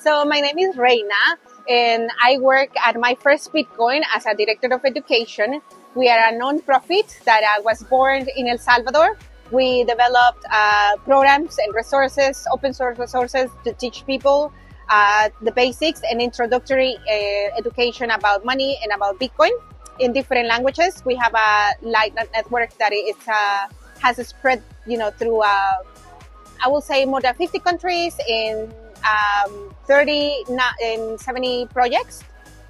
So my name is Reyna, and I work at My First Bitcoin as a director of education. We are a non-profit that was born in El Salvador. We developed programs and resources, open source resources to teach people the basics and introductory education about money and about Bitcoin in different languages. We have a light network that has spread, through I will say more than 50 countries in 70 projects.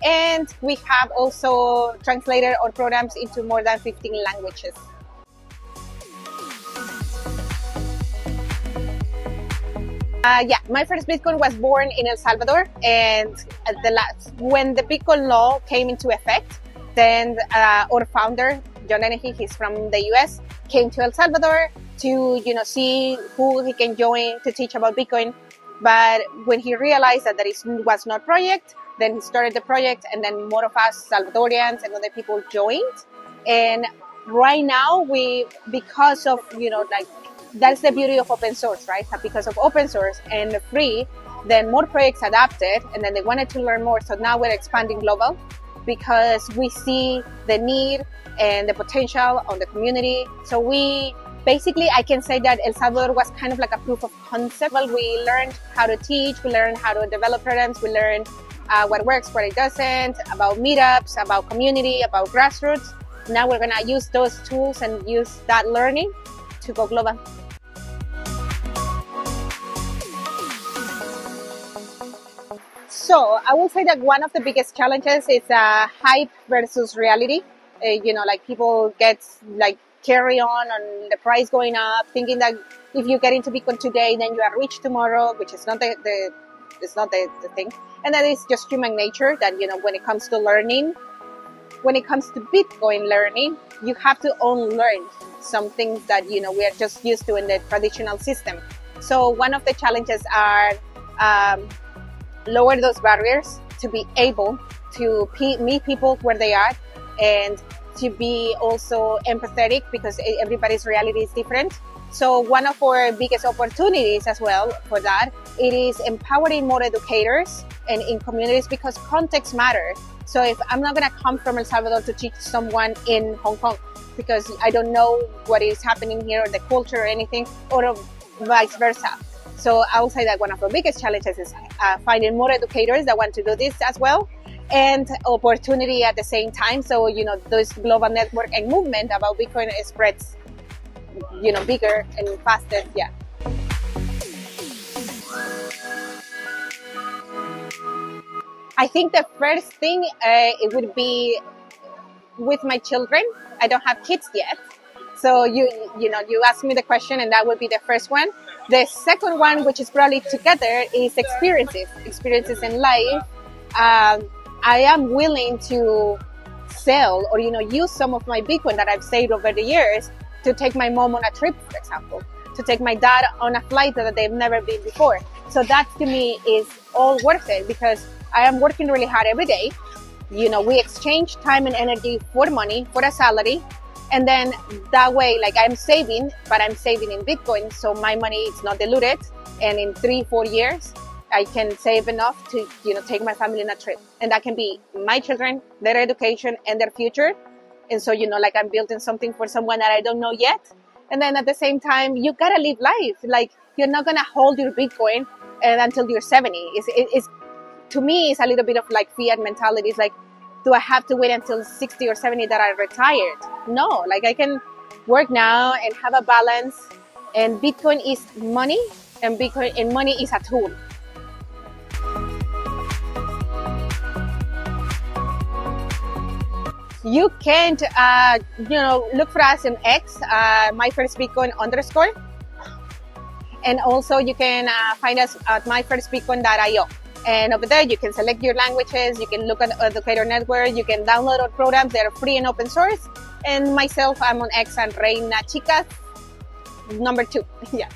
And we have also translated our programs into more than 15 languages. My first Bitcoin was born in El Salvador, and when the Bitcoin law came into effect, then our founder, John Dennehy, he's from the US, came to El Salvador to see who he can join to teach about Bitcoin. But when he realized that it was not project, then he started the project, and then more of us Salvadorians and other people joined. And right now, because of that's the beauty of open source, right? Because of open source and free, then more projects adapted, and then they wanted to learn more. So now we're expanding global because we see the need and the potential on the community. So I can say that El Salvador was kind of like a proof of concept. Well, we learned how to teach, we learned how to develop programs, we learned what works, what it doesn't, about meetups, about community, about grassroots. Now we're going to use those tools and use that learning to go global. So I will say that one of the biggest challenges is hype versus reality. People get carry on the price going up, thinking that if you get into Bitcoin today, then you are rich tomorrow, which is not the thing. And that is just human nature that, when it comes to learning, when it comes to Bitcoin learning, you have to unlearn some things that, we are just used to in the traditional system. So one of the challenges are lower those barriers to be able to meet people where they are and to be also empathetic because everybody's reality is different. So one of our biggest opportunities as well for that, it is empowering more educators and in communities because context matters. So if I'm not going to come from El Salvador to teach someone in Hong Kong because I don't know what is happening here or the culture or anything, or vice versa. So I will say that one of the biggest challenges is finding more educators that want to do this as well, and opportunity at the same time. So, this global network and movement about Bitcoin spreads, bigger and faster. Yeah. I think the first thing, it would be with my children. I don't have kids yet. So you asked me the question and that would be the first one. The second one, which is probably together, is experiences in life. I am willing to sell or, use some of my Bitcoin that I've saved over the years to take my mom on a trip, for example, to take my dad on a flight that they've never been before. So that to me is all worth it because I am working really hard every day. We exchange time and energy for money, for a salary. And then that way, I'm saving, but I'm saving in Bitcoin. So my money is not diluted. And in 3-4 years, I can save enough to, take my family on a trip. And that can be my children, their education and their future. And so, I'm building something for someone that I don't know yet. And then at the same time, you gotta live life. You're not gonna hold your Bitcoin until you're 70. To me, it's a little bit of fiat mentality. It's do I have to wait until 60 or 70 that I retired? No, I can work now and have a balance. And Bitcoin is money, and money is a tool. You can, look for us in X, My First Bitcoin _. And also you can find us at myfirstbitcoin.io. And over there, you can select your languages. You can look at the Educator Network. You can download our programs. They're free and open source. And myself, I'm on X and Reyna Chicas, #2. Yeah.